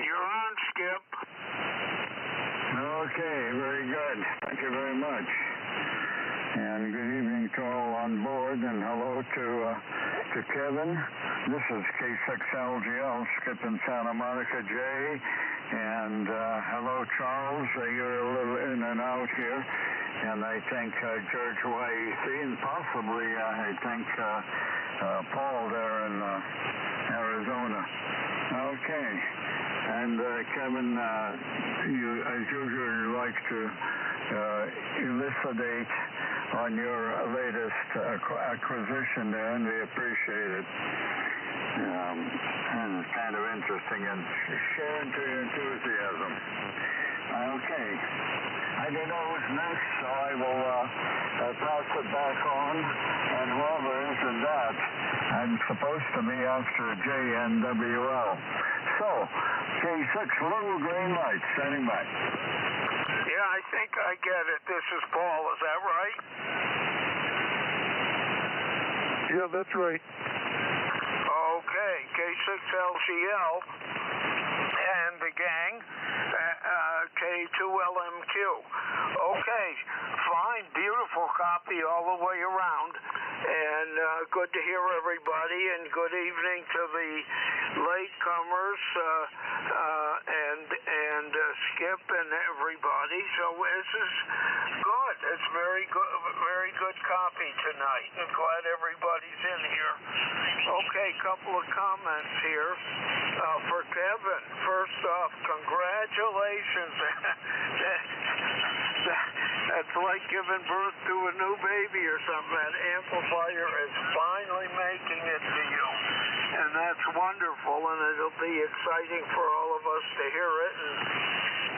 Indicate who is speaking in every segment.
Speaker 1: You're on, Skip.
Speaker 2: Okay, very good. Thank you very much. And good evening to all on board, and hello to Kevin. This is K6LGL, Skip in Santa Monica, Jay. And hello, Charles. You're a little in and out here. And I think George YEC, and possibly I think Paul there in Arizona. Okay. And Kevin, you, as usual, like to elucidate on your latest acquisition there, and we appreciate it. And it's kind of interesting, and share into your enthusiasm. Okay. I don't know who's next, so I will pass it back on, and whoever isn't that, I'm supposed to be after JNWL. So, K6, little green light, standing by.
Speaker 1: Yeah, I think I get it. This is Paul, is that right?
Speaker 3: Yeah, that's right.
Speaker 1: Okay, K6LGL and the gang, K2LMQ. Okay, fine, beautiful copy all the way around, and good to hear everybody, and good evening to the latecomers, and Skip and everybody. So this is good. It's very good copy tonight, and glad everybody's in here. Okay, couple of comments here for Kevin. First off, congratulations. That's like giving birth to a new baby or something. That amplifier is finally making it to you. And that's wonderful, and it'll be exciting for all of us to hear it, and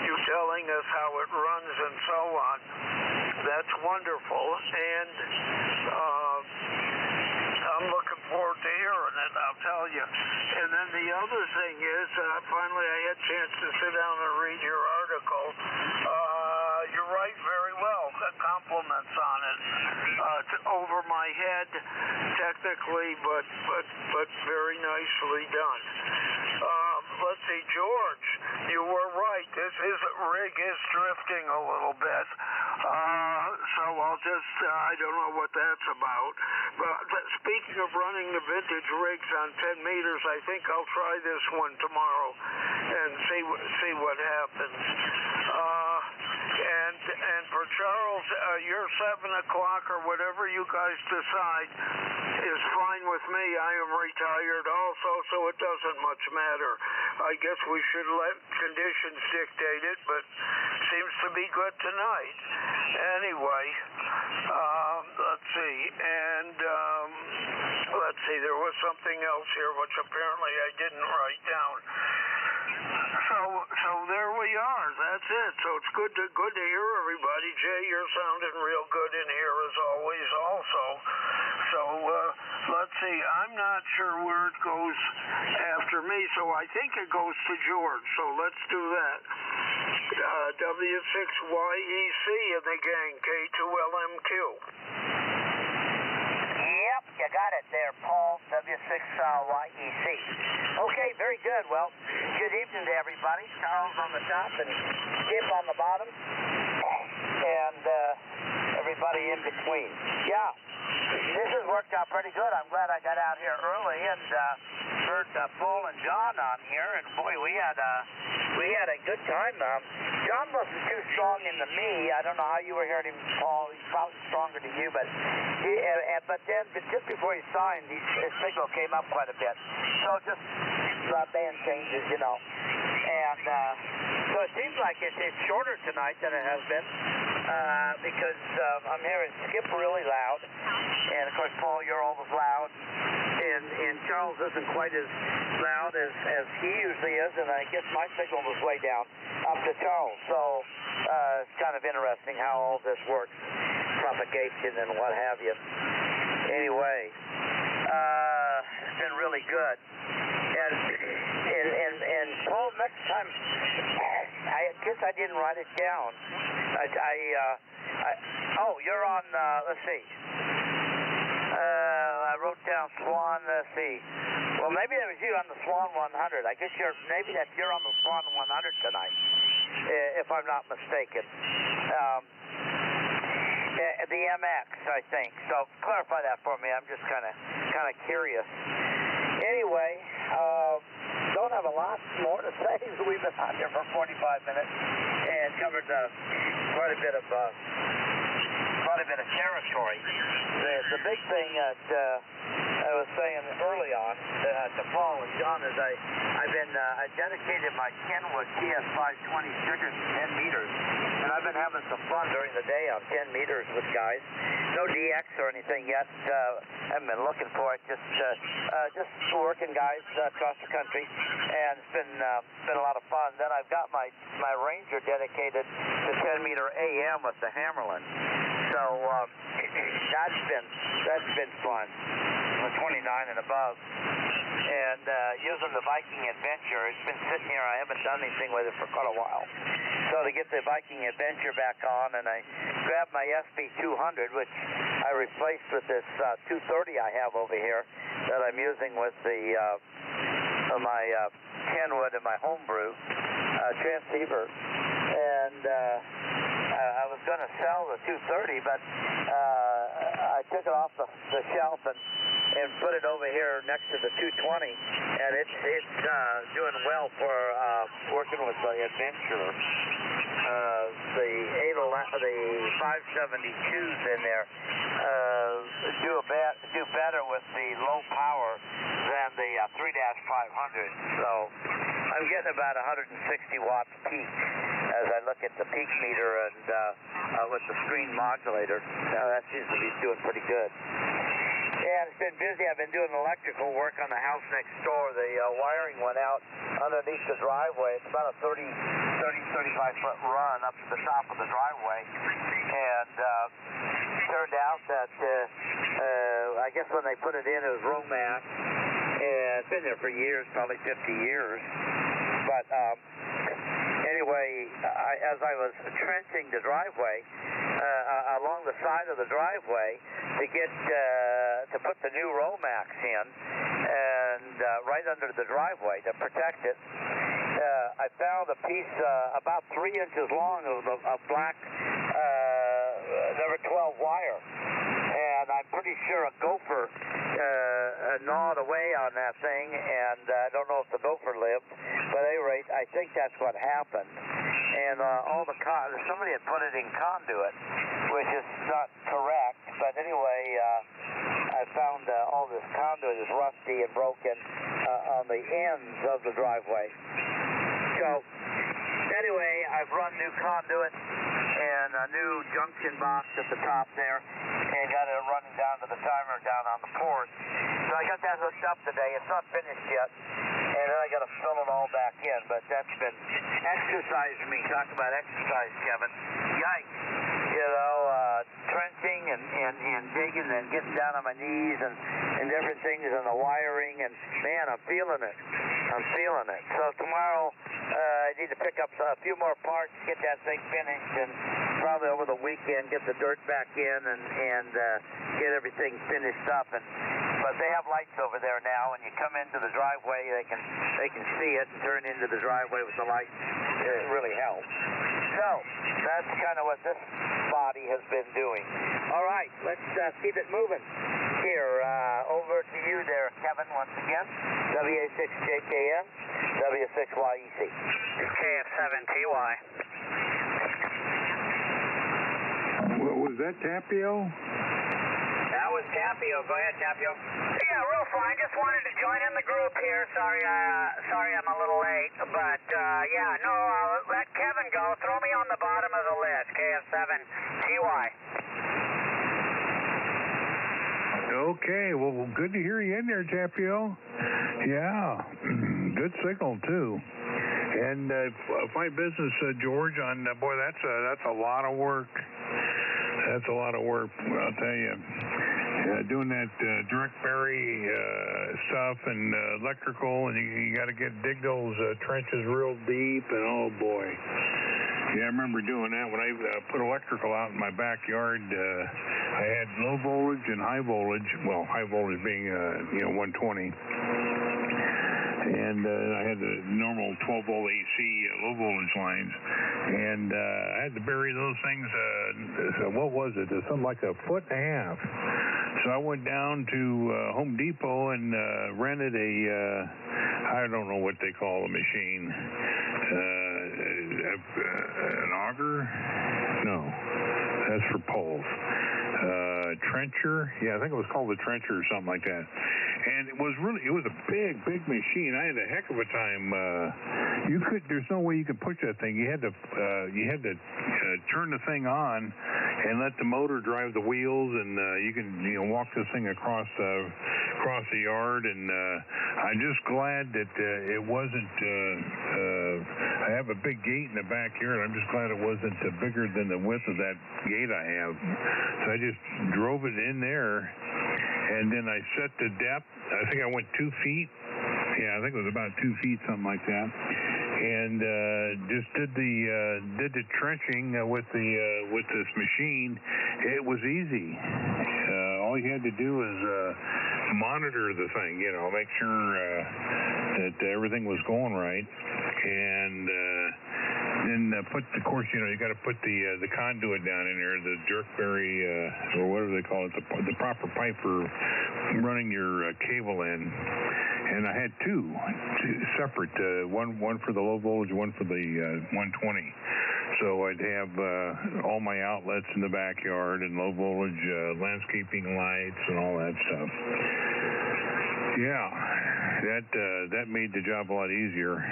Speaker 1: you telling us how it runs and so on. That's wonderful, and I'm looking forward to hearing it, I'll tell you. And then the other thing is, finally I had a chance to sit down and read your article. You write very well, compliments on it. It's over my head, technically, but very nicely done. Let's see, George, you were right. This rig is drifting a little bit. So I'll just, I don't know what that's about. But speaking of running the vintage rigs on 10 meters, I think I'll try this one tomorrow and see what happens. And for Charles, your 7 o'clock or whatever you guys decide is fine with me. I am retired also, so it doesn't much matter. I guess we should let conditions dictate it, but seems to be good tonight. Anyway, let's see. And let's see, there was something else here which apparently I didn't write down. So there we are. That's it. So it's good to hear everybody. Jay, you're sounding real good in here as always also. So let's see. I'm not sure where it goes after me, so I think it goes to George. So let's do that. W6YEC in the gang, K2LMQ.
Speaker 4: Yep, you got it there, Paul, W6YEC. Okay, very good. Well, good evening to everybody. Charles on the top and Skip on the bottom, and everybody in between. Yeah, this has worked out pretty good. I'm glad I got out here early and heard Paul and John on here, and boy, we had a good time. John wasn't too strong in the knee. I don't know how you were hearing him, Paul. He's probably stronger than you, but then just before he signed, his signal came up quite a bit. So just band changes, you know. And so it seems like it's shorter tonight than it has been because I'm hearing Skip really loud, and of course, Paul, you're always loud, and Charles isn't quite as loud as he usually is, and I guess my signal was way down up to Charles. So it's kind of interesting how all this works, propagation and what have you. Anyway, it's been really good. And Paul, next time, I guess I didn't write it down. Oh, you're on, let's see. I wrote down down Swan, let's see. Well, maybe that was you on the Swan 100. I guess you're on the Swan 100 tonight, if I'm not mistaken. The MX, I think. So clarify that for me. I'm just kind of curious. Anyway, don't have a lot more to say. We've been on here for 45 minutes and covered quite a bit of territory. The big thing that I was saying early on to Paul and John is I dedicated my Kenwood TS520 trigger to 10 meters, and I've been having some fun during the day on 10 meters with guys. No DX or anything yet. I haven't been looking for it. Just working guys across the country, and it's been a lot of fun. Then I've got my Ranger dedicated to 10 meter AM with the Hammerlin. So that's been fun. 29 and above. And using the Viking Adventure, it's been sitting here. I haven't done anything with it for quite a while. So to get the Viking Adventure back on, and I grabbed my SB200, which I replaced with this 230 I have over here that I'm using with my Kenwood and my homebrew transceiver. And I was going to sell the 230, but I took it off the shelf and put it over here next to the 220, and it's doing well for working with the Adventure. The 572s in there do better with the low power than the 3-500. So I'm getting about 160 watts peak as I look at the peak meter and with the screen modulator. That seems to be doing pretty good. And it's been busy. I've been doing electrical work on the house next door. The wiring went out underneath the driveway. It's about a 35-foot run up to the top of the driveway. And turned out that, I guess when they put it in, it was Romax. And it's been there for years, probably 50 years. But anyway, as I was trenching the driveway, along the side of the driveway to put the new Romax in, and right under the driveway to protect it, I found a piece about 3 inches long of black number 12 wire, and I'm pretty sure a gopher gnawed away on that thing, and I don't know if the gopher lived, but at any rate, I think that's what happened. And somebody had put it in conduit, which is not correct, but anyway, I found all this conduit is rusty and broken on the ends of the driveway. So anyway, I've run new conduit and a new junction box at the top there, and got it running down to the timer down on the port. So I got that hooked up today. It's not finished yet, and then I got to fill it all back in. But that's been exercise for me. Talk about exercise, Kevin. Yikes. Trenching and digging and getting down on my knees and different things and the wiring, and man, I'm feeling it. So tomorrow I need to pick up a few more parts, get that thing finished, and probably over the weekend get the dirt back in and get everything finished up. But they have lights over there now, and you come into the driveway, they can see it and turn into the driveway with the lights. It really helps. So that's kind of what this body has been doing. All right, let's keep it moving. Here, over to you there, Kevin, once again. WA6JKN, W6YEC. KF7TY.
Speaker 2: Was that Tapio?
Speaker 4: That was Tapio. Go ahead, Tapio. Yeah, real fine. Just wanted to join in the group here. Sorry I'm a little late. But, let Kevin go. Throw me on the bottom of the list. KF7TY.
Speaker 3: Okay, well, good to hear you in there, Tapio. Yeah, good signal, too. And fine business, George, on, boy, that's a lot of work. That's a lot of work, I'll tell you. Doing that direct bury stuff and electrical, and you got to dig those trenches real deep, and oh boy. Yeah, I remember doing that when I put electrical out in my backyard. I had low voltage and high voltage. Well, high voltage being 120. And I had the normal 12-volt AC low voltage lines, and I had to bury those things. What was it? Something like 1.5 feet. So I went down to Home Depot and rented I don't know what they call the machine. An auger? No, that's for poles. Trencher? Yeah, I think it was called the trencher or something like that. And it was a big machine. I had a heck of a time. There's no way you could push that thing. You had to turn the thing on and let the motor drive the wheels, and you can walk this thing across the yard. And I'm just glad that it wasn't. I have a big gate in the backyard. I'm just glad it wasn't bigger than the width of that gate I have. So I just drove it in there. And then I set the depth. I think I went 2 feet. Yeah, I think it was about 2 feet, something like that. And just did the trenching with this machine. It was easy. All you had to do was monitor the thing, make sure that everything was going right, and then you got to put the conduit down in there, the jerkberry or whatever they call it, the proper pipe for running your cable in. And I had two separate, one for the low voltage, one for the 120. So I'd have all my outlets in the backyard and low voltage landscaping lights and all that stuff. Yeah, that made the job a lot easier.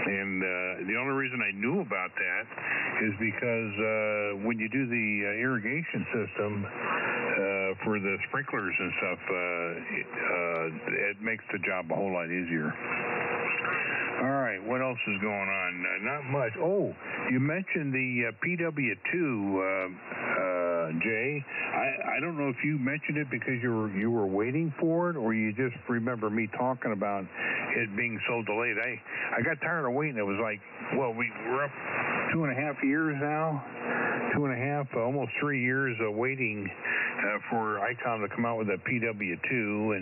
Speaker 3: And the only reason I knew about that is because when you do the irrigation system for the sprinklers and stuff, it makes the job a whole lot easier. All right, what else is going on? Not much. Oh, you mentioned the PW2, Jay. I don't know if you mentioned it because you were waiting for it, or you just remember me talking about it being so delayed. I got tired of waiting. It was like, we're up 2.5 years now. 2.5, almost 3 years waiting for ICOM to come out with a PW2,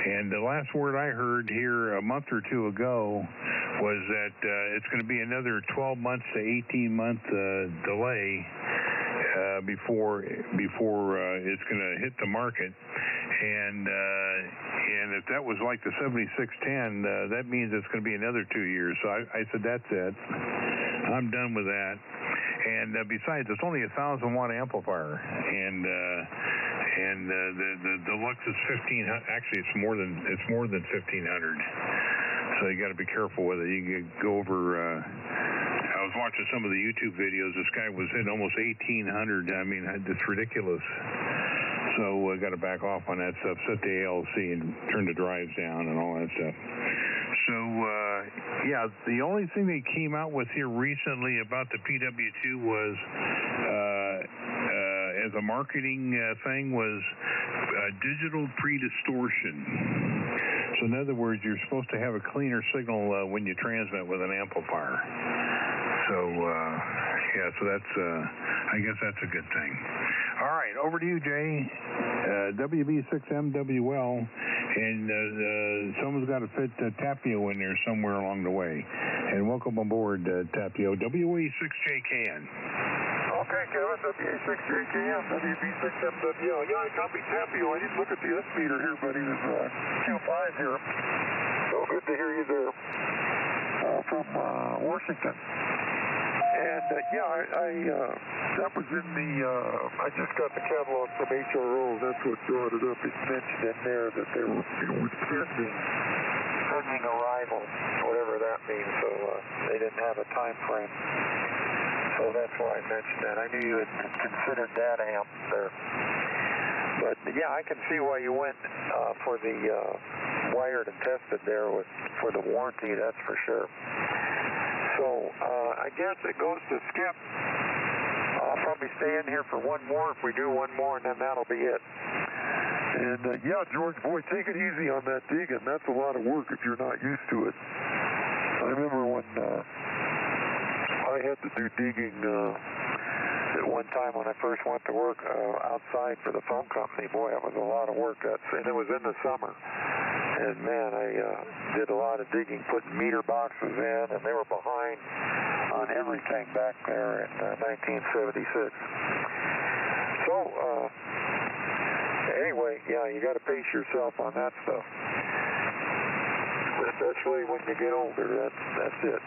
Speaker 3: and the last word I heard here a month or two ago was that it's going to be another 12 months to 18-month delay before it's going to hit the market. And if that was like the 7610, that means it's going to be another 2 years. So I said, that's it. I'm done with that. And besides, it's only a 1,000-watt amplifier, and the Deluxe is 1,500. Actually, it's more than 1,500. So you got to be careful with it. You can go over. I was watching some of the YouTube videos. This guy was hitting almost 1,800. I mean, it's ridiculous. So I got to back off on that stuff. Set the ALC and turn the drives down and all that stuff. So, yeah, the only thing they came out with here recently about the PW2 was, as a marketing thing, was digital pre-distortion. So, in other words, you're supposed to have a cleaner signal when you transmit with an amplifier. So, so that's, I guess that's a good thing. All right, over to you, Jay. WB6MWL, and someone's got to fit Tapio in there somewhere along the way. And welcome aboard, Tapio. WA6JKN.
Speaker 5: Okay, Kevin, WA6JKN, WB6MWL. Yeah, I copy Tapio. I didn't look at the S meter here, but he was Q5 here. So good to hear you there. From Washington. And that was in the, I just got the catalog from HRO. That's what brought it up. It mentioned in there that they were, pending arrival, whatever that means. So they didn't have a time frame. So that's why I mentioned that. I knew you had considered that amp there. But yeah, I can see why you went for the wired and tested there for the warranty, that's for sure. So I guess it goes to Skip. I'll probably stay in here for one more if we do one more, and then that'll be it. And yeah, George, boy, take it easy on that digging. That's a lot of work if you're not used to it. I remember when I had to do digging at one time when I first went to work outside for the phone company. Boy, it was a lot of work. And it was in the summer. And man, I did a lot of digging, putting meter boxes in, and they were behind on everything back there in 1976. So, anyway, yeah, you got to pace yourself on that stuff. Especially when you get older, that's it.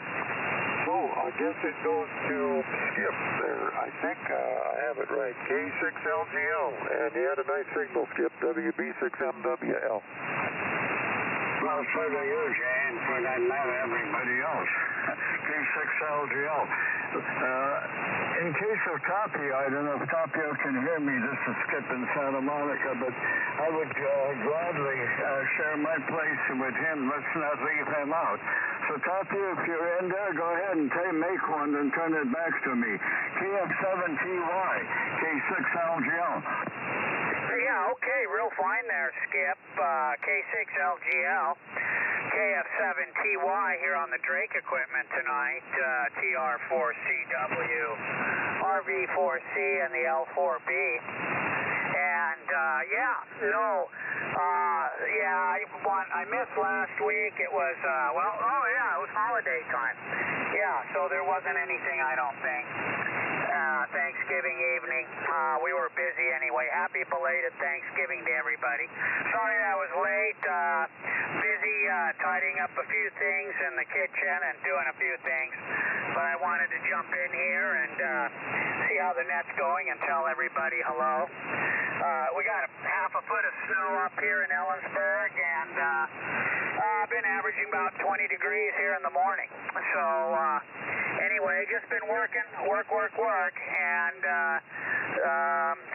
Speaker 5: So, I guess it goes to Skip there. I think I have it right. K6LGL. And you had a nice signal, Skip. WB6MWL.
Speaker 2: Well, so do you, Jane, for that matter, everybody else. K6LGL. In case of Tapio, I don't know if Tapio can hear me. This is Skip in Santa Monica, but I would gladly share my place with him. Let's not leave him out. So, Tapio, if you're in there, go ahead and make one and turn it back to me. KF7TY, K6LGL.
Speaker 4: Yeah, okay, real fine there, Skip. K6LGL, KF7TY here on the Drake equipment tonight. TR4CW, RV4C, and the L4B. And, I missed last week. It was, it was holiday time. Yeah, so there wasn't anything, I don't think. Thanksgiving evening. We were busy anyway. Happy belated Thanksgiving to everybody. Sorry I was late. Busy tidying up a few things in the kitchen and doing a few things. But I wanted to jump in here and see how the net's going and tell everybody hello. We got a half a foot of snow up here in Ellensburg, and I've been averaging about 20 degrees here in the morning. So anyway, just been working, work, and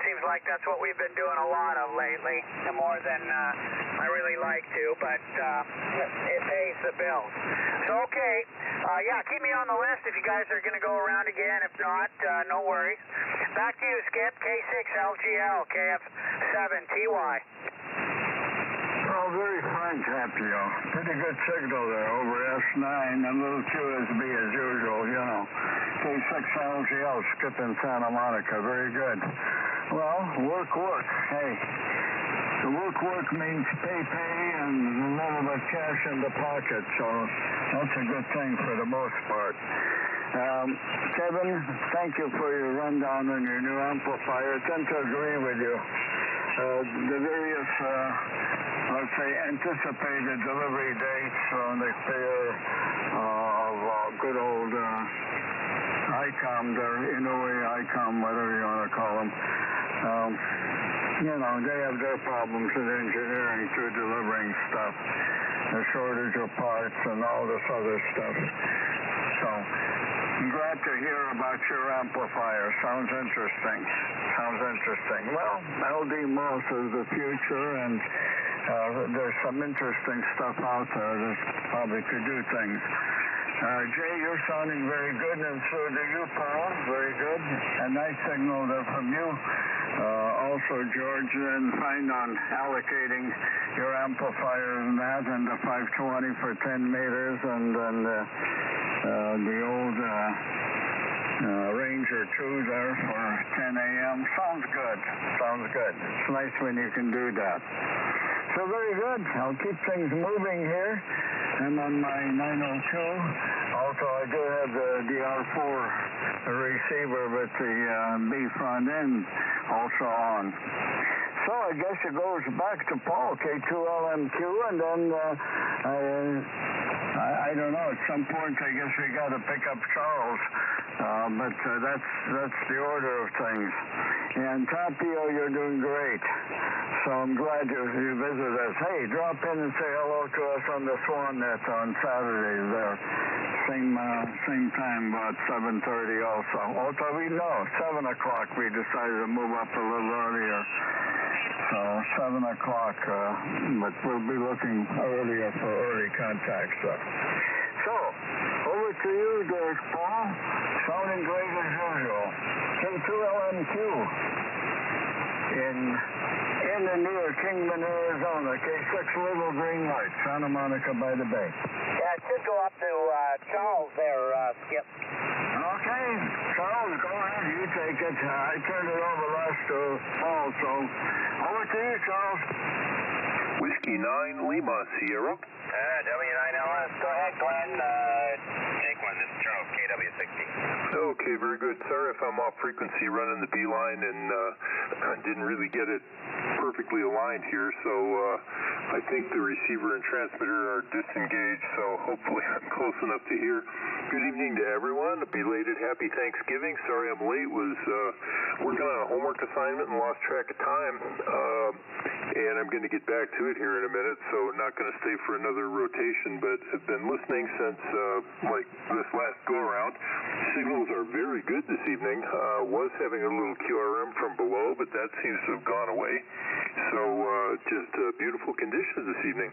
Speaker 4: seems like that's what we've been doing a lot of lately, more than I really like to, but it pays the bills. So okay, keep me on the list if you guys are going to go around again. If not, no worries. Back to you, Skip. K6LGL, KF7TY.
Speaker 2: Well, very fine, Tapio. Pretty good signal there over S9 and little QSB as usual, you know. K6LGL, Skip in Santa Monica. Very good. Well, work. Hey, the work means pay, and a little bit of cash in the pocket, so that's a good thing for the most part. Kevin, thank you for your rundown on your new amplifier. I tend to agree with you. The various, let's say, anticipated delivery dates on the pair of good old ICOM, ICOM, whatever you want to call them. They have their problems with engineering through delivering stuff, the shortage of parts and all this other stuff. So, I'm glad to hear about your amplifier. Sounds interesting. Well, LD Moss is the future, and there's some interesting stuff out there that probably could do things. Jay, you're sounding very good, and so do you, Paul. Very good. A nice signal there from you. Also, George, then fine on allocating your amplifier and that, and the 520 for 10 meters, and then the old Ranger 2 there for 10 a.m. Sounds good. It's nice when you can do that. So very good. I'll keep things moving here. I'm on my 902. Also, I do have the DR4 receiver with the B front end also on. So I guess it goes back to Paul, K2LMQ, and then I don't know, at some point I guess we got to pick up Charles, but that's the order of things. And Tapio, you're doing great, so I'm glad you visited us. Hey, drop in and say hello to us on the SwanNet on Saturday there. Same time, about 7:30 also. Although 7 o'clock we decided to move up a little earlier. So 7 o'clock, but we'll be looking earlier for early contact stuff. So, over to you, George Paul. Sounding great as usual. K2LMQ in and near Kingman, Arizona. K6 Little Green Light, Santa Monica by the Bay.
Speaker 4: Yeah, it should go up to Charles there, Skip.
Speaker 2: Huh? Okay, Charles, go ahead. You take it. I turned it over last fall, so over to you, Charles.
Speaker 6: Whiskey 9 Lima Sierra.
Speaker 4: W9LS, go ahead, Glenn. Take one, this is Charles, KW60.
Speaker 6: Okay, very good. Sorry if I'm off frequency running the beeline and didn't really get it perfectly aligned here, so I think the receiver and transmitter are disengaged, so hopefully I'm close enough to hear. Good evening to everyone. A belated happy Thanksgiving. Sorry I'm late. Was working on a homework assignment and lost track of time, and I'm going to get back to it here in a minute, so not going to stay for another rotation, but have been listening since like this last go-around. Signals are very good this evening. Was having a little QRM from below, but that seems to have gone away. So just beautiful conditions this evening.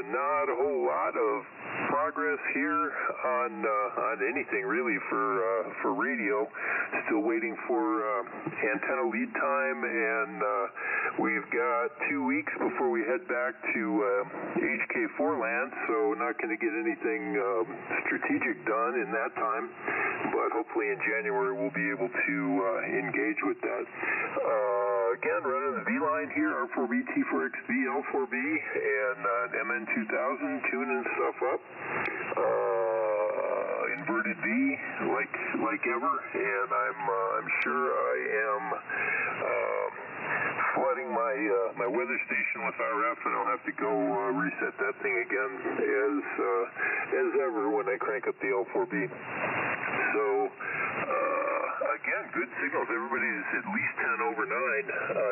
Speaker 6: Not a whole lot of progress here on anything really for radio. Still waiting for antenna lead time, and we've got 2 weeks before we head back to HK4 land, so not going to get anything strategic done in that time, but hopefully in January we'll be able to engage with that. Again, running the V-line here, R4B, T4XB, L4B, and MN2000, tuning stuff up. Inverted V, like ever, and I'm sure I am flooding my weather station with RF, and I'll have to go reset that thing again as ever when I crank up the L4B. So again, good signals. Everybody's at least 10 over 9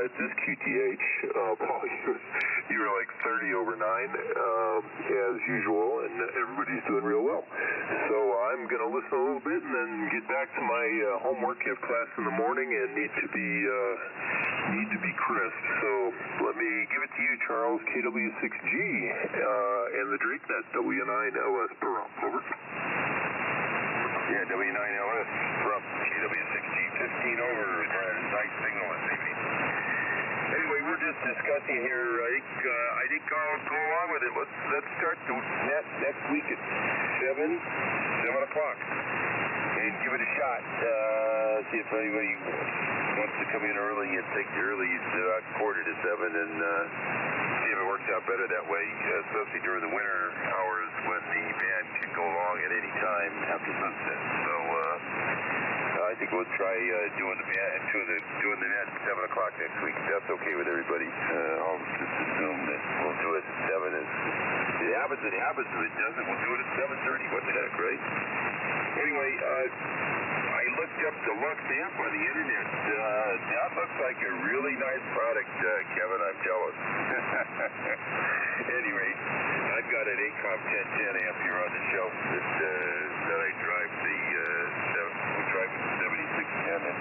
Speaker 6: at this QTH. Paul, you were like 30 over 9 as usual, and everybody's doing real well. So I'm going to listen a little bit and then get back to my homework. I have class in the morning and need to be crisp. So let me give it to you, Charles, KW6G, and the DrakeNet W9LS per rump. Over.
Speaker 7: Yeah, W9LS from KW6G, 15 over. Nice signal this evening. Anyway, we're just discussing here. I think I'll go along with it. Let's start the net next week at 7 o'clock, and give it a shot. See if anybody wants to come in early and take the early quarter to 7, and see if it works out better that way, especially during the winter hours when the band can go along at any time after sunset. So I think we'll try doing the net at 7 o'clock next week. If that's okay with everybody. I'll just assume that we'll do it at 7. It happens. If it doesn't, we'll do it at 7:30. What the heck, right? Anyway, I looked up the Lux amp on the internet. That looks like a really nice product, Kevin. I'm jealous. Anyway, I've got an ACOM 1010 amp here on the shelf that I drive the 7610, and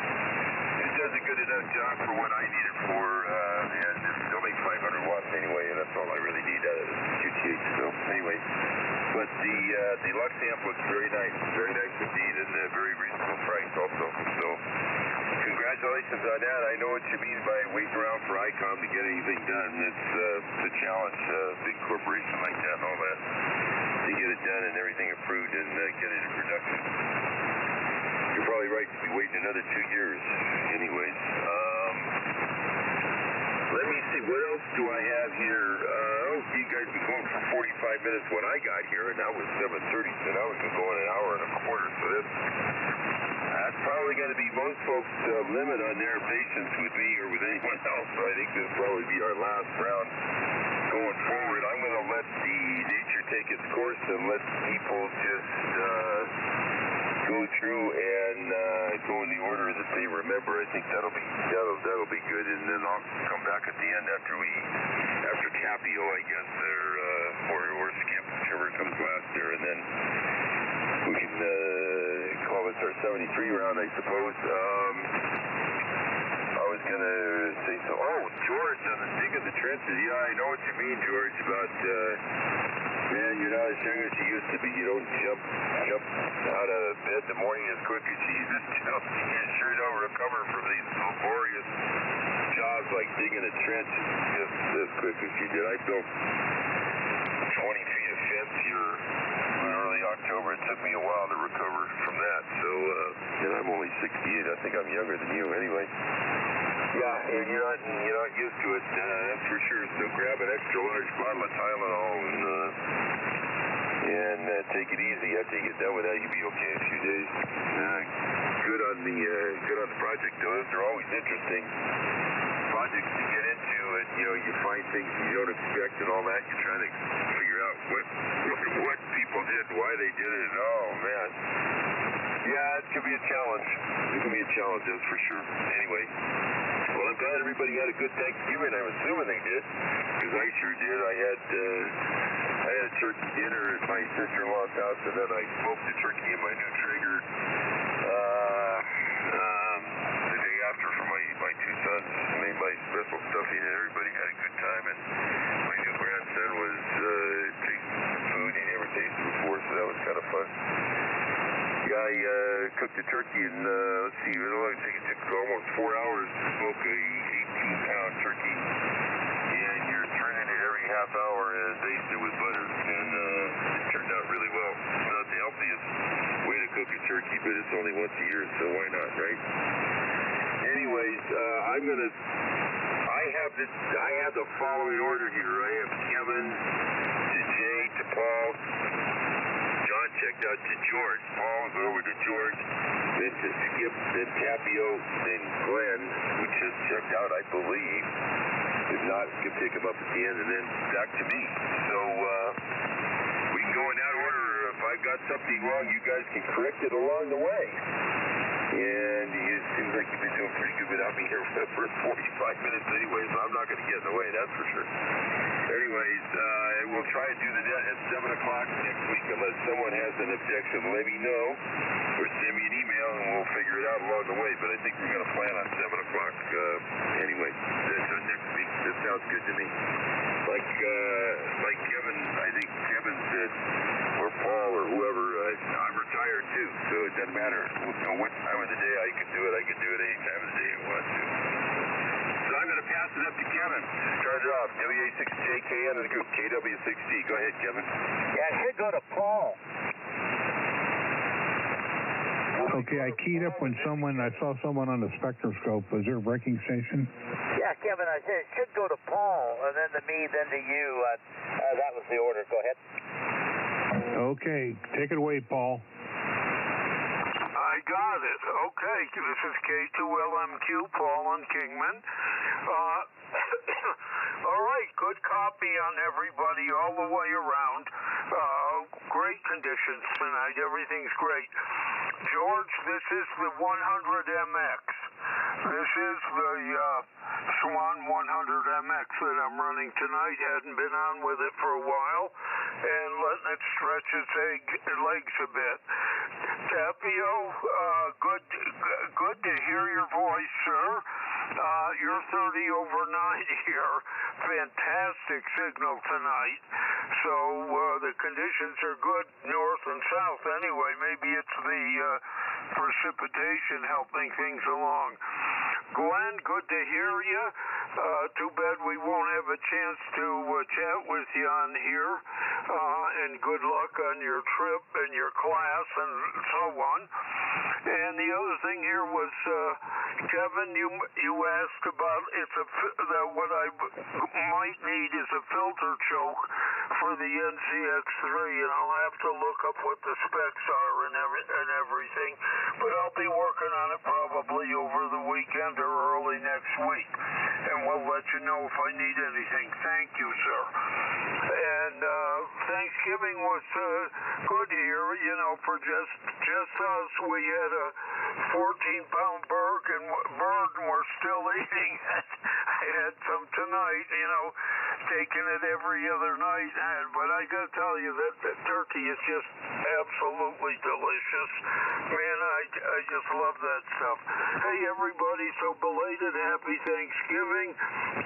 Speaker 7: it does a good enough job for what I need it for, and it'll make 500 watts anyway, and that's all I really need out of the QTH. So anyway, but the Lux amp looks very nice indeed, and a very reasonable price also. So congratulations on that. I know what you mean by waiting around for ICOM to get anything done. It's a challenge, big corporation like that and all that, to get it done and everything approved and get it in production. You're probably right to be waiting another 2 years anyways. Let me see, what else do I have here? You guys been going for 45 minutes when I got here, and that was 7:30, so now we've been going an hour and a quarter, so that's probably going to be most folks' limit on their patience with me or with anyone else, so I think this will probably be our last round going forward. I'm going to let the nature take its course and let people just go through and go in the order that they remember. I think that'll be good, and then I'll come back at the end after Capio, I guess, or Skip, whichever comes last there, and then we can call this our 73 round, I suppose. I was going to say so. Oh, George, on the digging the trenches. Yeah, I know what you mean, George, about man, you're not as young as you used to be. You don't jump out of bed in the morning as quick as you used to. You sure don't recover from these laborious jobs like digging a trench just as quick as you did. I built 20 feet of fence here in early October. recover. It took me a while to recover from that. So, and I'm only 68. I think I'm younger than you anyway. Yeah, and you're not used to it, that's for sure. So grab an extra large bottle of Tylenol and take it easy. After you get done with that, you'll be okay in a few days. Good on the project, though. Those are always interesting projects to get into, and you find things you don't expect and all that. You're trying to figure out what people did, why they did it. Oh man, yeah, it could be a challenge. It can be a challenge, that's for sure. Anyway, well, I'm glad everybody had a good Thanksgiving. I'm assuming they did, because I sure did. I had a turkey dinner at my sister-in-law's house, and then I smoked the turkey in my new Traeger the day after for my two sons. Made my special stuffing, and everybody had a good time. And my new grandson was tasting some food he never tasted before, so that was kind of fun. Yeah, I cooked the turkey, and let's see, I think it took almost 4 hours to smoke a 18-pound turkey, and you're turning it every half hour and baste it with butter, and it turned out really well. It's not the healthiest way to cook a turkey, but it's only once a year, so why not, right? Anyways, I have the following order here. I have Kevin to Jay to Paul. John checked out to George. Paul over to George. Then to Skip, then Tapio, then Glenn, who just checked out, I believe. If not, Skip pick him up at the end, and then back to me. So we can go in that order. If I've got something wrong, you guys can correct it along the way. And it seems like you've been doing pretty good without me here for the first 45 minutes anyway, so I'm not going to get in the way, that's for sure. Anyways, we'll try to do that at 7 o'clock next week. Unless someone has an objection, let me know, or send me an email, and we'll figure it out along the way. But I think we're going to plan on 7 o'clock anyway. That's next week. That sounds good to me. Like Kevin, I think Kevin said, or Paul, or whoever, I'm retired too, so it doesn't matter. So what time of the day I can do it any time of the day I want to. So I'm going to pass it up to Kevin. Start it off. WA6JKN and the group KW6D. Go ahead, Kevin.
Speaker 4: Yeah, it should go to Paul.
Speaker 3: Okay, I keyed up when I saw someone on the spectroscope. Was there a breaking station?
Speaker 4: Yeah, Kevin, I said it should go to Paul, and then to me, then to you. That was the order. Go ahead.
Speaker 3: Okay, take it away, Paul.
Speaker 1: I got it. Okay, this is K2LMQ, Paul and Kingman. All right, good copy on everybody all the way around. Great conditions tonight. Everything's great. George, this is the 100MX. This is the Swan 100MX that I'm running tonight. Hadn't been on with it for a while, and letting it stretch its legs a bit. Tapio, good to hear your voice, sir. You're 30 over 9 here. Fantastic signal tonight. So the conditions are good north and south anyway. Maybe it's the precipitation helping things along. Glenn, good to hear you. Too bad we won't have a chance to chat with you on here. And good luck on your trip and your class and so on. And the other thing here was, Kevin, you asked about what I might need is a filter choke for the NCX3, and I'll have to look up what the specs are and everything. But I'll be working on it probably over the weekend or early next week, and we'll let you know if I need anything. Thank you, sir. And Thanksgiving was good here, for just us. We had a 14-pound bird, and we're still eating it. I had some tonight, taking it every other night. But I got to tell you that the turkey is just absolutely delicious. Man, I just love that stuff. Hey, everybody, so belated happy Thanksgiving.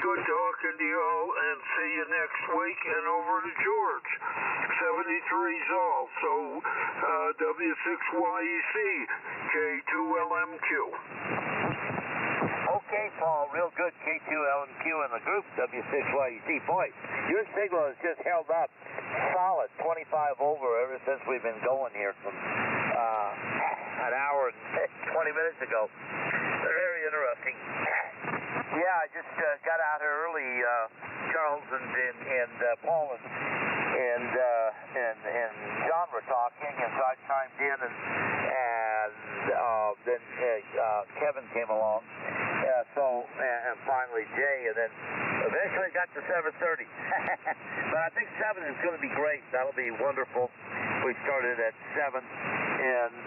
Speaker 1: Good talking to you all, and see you next week. And over to George. 73's all. So W6YEC, K2LMQ.
Speaker 4: Okay, Paul, real good. K2LMQ in the group, W6YEC. Boy, your signal has just held up. solid 25 over ever since we've been going here from an hour and 20 minutes ago. Very interesting. Yeah, I just got out here early. Charles and Paul and John were talking, and so I chimed in, and then Kevin came along. And finally Jay, and then eventually got to 7:30. But I think 7 is going to be great. That'll be wonderful. We started at 7, and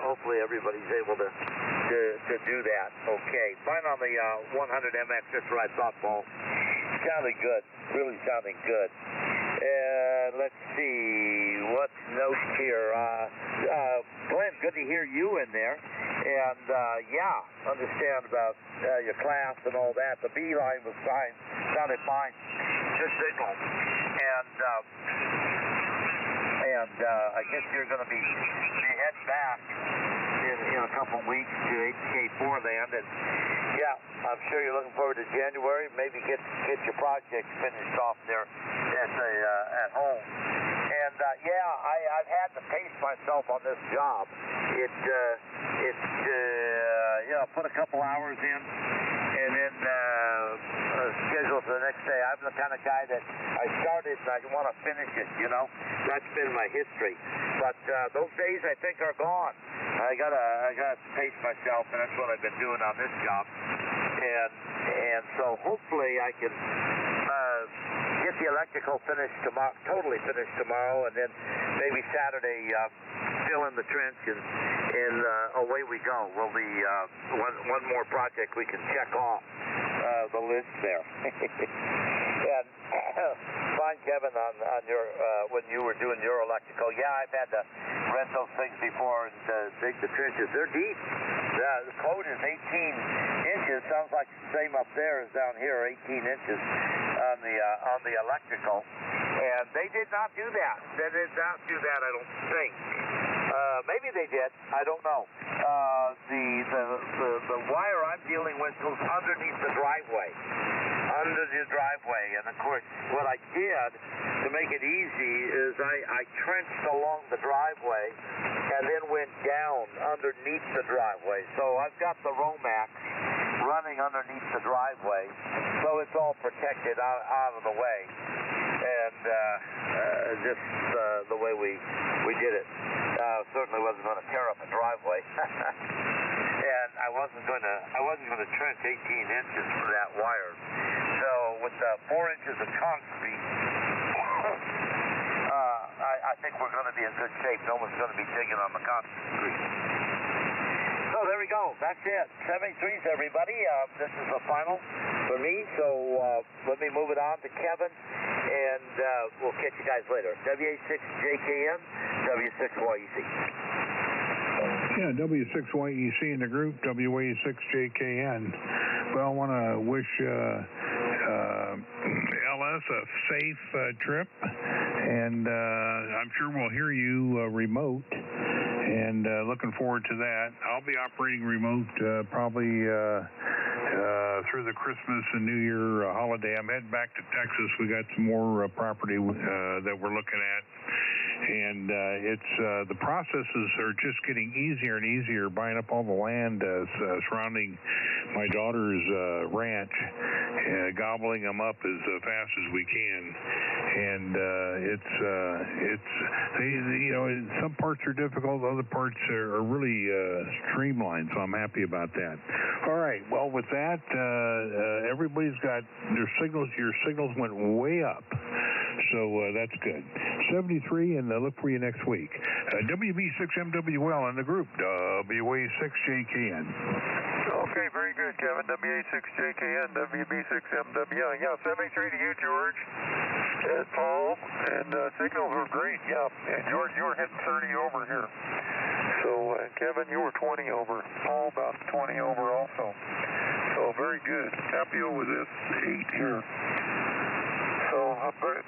Speaker 4: hopefully everybody's able to do that. Okay, fine on the 100 MX. That's what I thought, Paul. Sounded good. Really sounding good. Let's see what's notes here. Glenn, good to hear you in there. And yeah, understand about your class and all that. The B line was fine. Sounded fine. Good signal. And I guess you're going to be heading back in a couple weeks to HK4 land. And yeah, I'm sure you're looking forward to January. Maybe get your project finished off there at home. And I've had to pace myself on this job. Put a couple hours in, and then schedule for the next day. I'm the kind of guy that I started and I want to finish it. You know, that's been my history. But those days I think are gone. I gotta pace myself, and that's what I've been doing on this job. And so hopefully I can get the electrical finished tomorrow, totally finished tomorrow, and then maybe Saturday fill in the trench, and away we go. We'll be one more project we can check off the list there. And fine, Kevin, on your when you were doing your electrical. Yeah, I've had to rent those things before and dig the trenches. They're deep. The code is 18 inches. Sounds like the same up there as down here, 18 inches on the electrical. And they did not do that. They did not do that, I don't think. Maybe they did. I don't know. The wire I'm dealing with goes underneath the driveway. Under the driveway. And of course, what I did to make it easy is I trenched along the driveway and then went down underneath the driveway. So I've got the Romax running underneath the driveway, so it's all protected out of the way. And just the way we did it. Certainly wasn't going to tear up a driveway. And I wasn't going to trench 18 inches for that wire. So with 4 inches of concrete, I think we're going to be in good shape. No one's going to be digging on the concrete. So there we go. That's it. 73s, everybody. This is the final for me. So let me move it on to Kevin, and we'll catch you guys later. WA6JKN, W6YEC.
Speaker 3: Yeah, W6YEC in the group, WA6JKN. Well, I want to wish LS a safe trip, and I'm sure we'll hear you remote, and looking forward to that. I'll be operating remote probably through the Christmas and New Year holiday. I'm heading back to Texas. We got some more property that we're looking at. And it's the processes are just getting easier and easier, buying up all the land surrounding my daughter's ranch, gobbling them up as fast as we can. And some parts are difficult, other parts are really streamlined. So I'm happy about that. All right. Well, with that, everybody's got their signals. Your signals went way up. So that's good. 73, and look for you next week. WB6MWL in the group, WA6JKN.
Speaker 6: Okay, very good, Kevin. WA6JKN, WB6MWL. Yeah, 73 to you, George. And Paul, and signals were great, yeah. And George, you were hitting 30 over here. So, Kevin, you were 20 over. Paul, about 20 over also. So, very good. Tapio with this 8 here. So,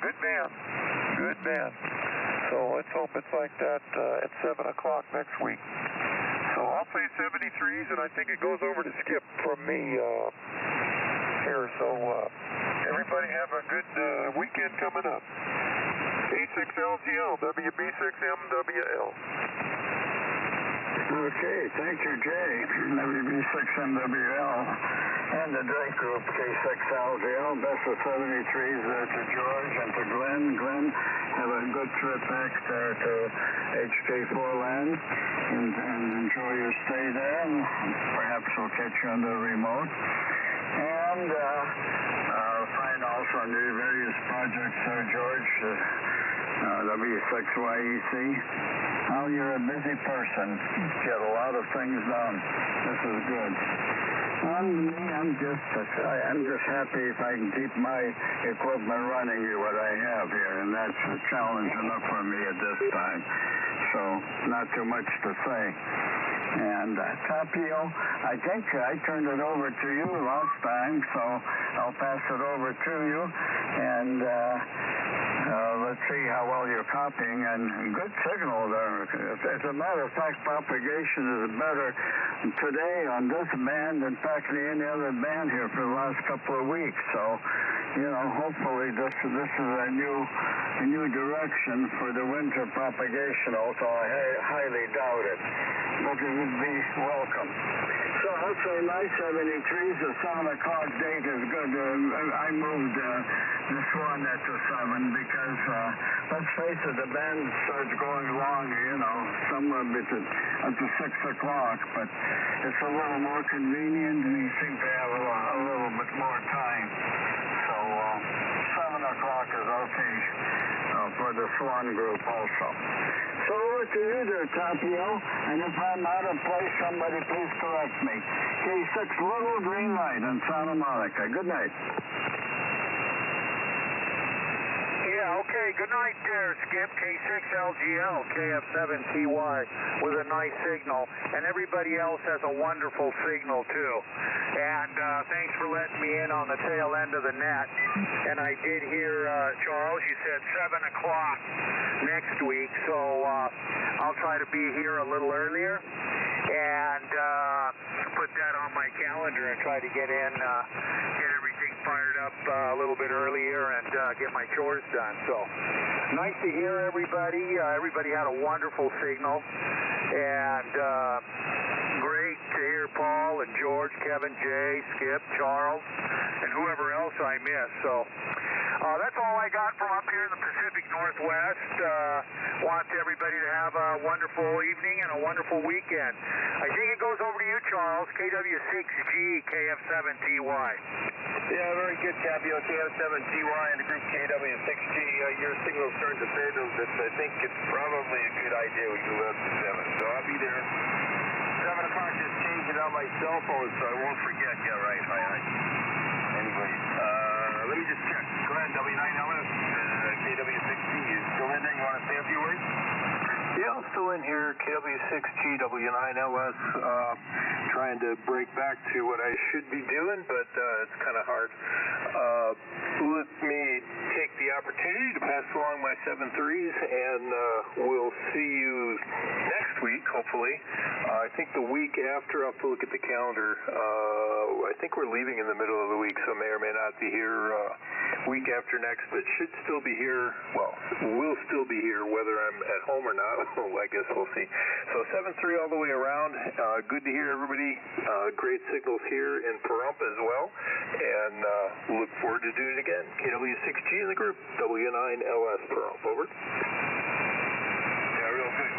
Speaker 6: good band. Good band. So, let's hope it's like that at 7 o'clock next week. So, I'll say 73s, and I think it goes over to Skip from me here. So, everybody have a good weekend coming up.
Speaker 5: K6LGL, WB6MWL.
Speaker 2: Okay, thank you, Jay. WB6MWL and the Drake Group, K6LGL. Best of 73s there to George and to Glenn. Glenn, have a good trip back there to HK4 land and enjoy your stay there. And perhaps we'll catch you on the remote. And find also on the various projects there, George, W6YEC. Well, you're a busy person. Get a lot of things done. This is good. I'm just happy if I can keep my equipment running what I have here, and that's a challenge enough for me at this time. So, not too much to say. And Tapio, I think I turned it over to you last time, so I'll pass it over to you. And let's see how well you're copying. And good signal there. As a matter of fact, propagation is better today on this band than practically any other band here for the last couple of weeks. So, hopefully this is a new direction for the winter propagation, although I highly doubt it. But it would be welcome. So hopefully my 73s, the 7 o'clock date is good. I moved this one at the 7 because, let's face it, the band starts going longer, somewhere up to 6 o'clock, but it's a little more convenient and you seem to have a little bit more time. So 7 o'clock is okay for the Swan Group also. So over to you there, Tapio, and if I'm out of place, somebody please correct me. K6 Little Green Light in Santa Monica. Good night.
Speaker 5: Yeah, okay, good night there, Skip. K6LGL, KF7TY with a nice signal, and everybody else has a wonderful signal too. And thanks for letting me in on the tail end of the net. And I did hear, Charles, you said 7 o'clock next week, so I'll try to be here a little earlier and put that on my calendar and try to get in, get everything fired up a little bit earlier and get my chores done. So nice to hear everybody. Everybody had a wonderful signal, and great to hear Paul and George, Kevin, Jay, Skip, Charles, and whoever else I missed. So that's all I got from up here in the Pacific Northwest. Want everybody to have a wonderful evening and a wonderful weekend. I think it goes over to you, Charles, KW6G, KF7TY.
Speaker 7: Yeah, very good, Tapio. KF7TY and the group KW6G. Your signal's starting to fade a little bit, so I think it's probably a good idea we go up to 7. So I'll be there. 7 o'clock, just change it on my cell phone so I won't forget. Yeah, right. Hi. Anyway, let me just check. Go ahead, W9LS, KW6G. You still in there? You want to say a few words?
Speaker 6: Yeah, I'm still in here, KW6G, W9LS, trying to break back to what I should be doing, but it's kind of hard. Let me take the opportunity to pass along my 7.3s, and we'll see you next week, hopefully. I think the week after, I'll have to look at the calendar. I think we're leaving in the middle of the week, so may or may not be here week after next, but should still be here. Well, we'll still be here whether I'm at home or not. I guess we'll see. So 7.3 all the way around. Good to hear everybody. Great signals here in Pahrump as well, and look forward to doing it again. KW6G in the group, W9LS Pahrump. Over.
Speaker 7: Yeah, real good,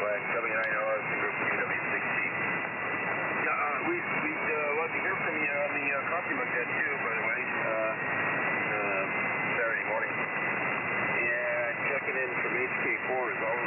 Speaker 7: Glenn. W9LS and group KW6G. Yeah, we'd love to hear from you on the coffee mug that too, by the way, Saturday morning. And checking in from HK4 is always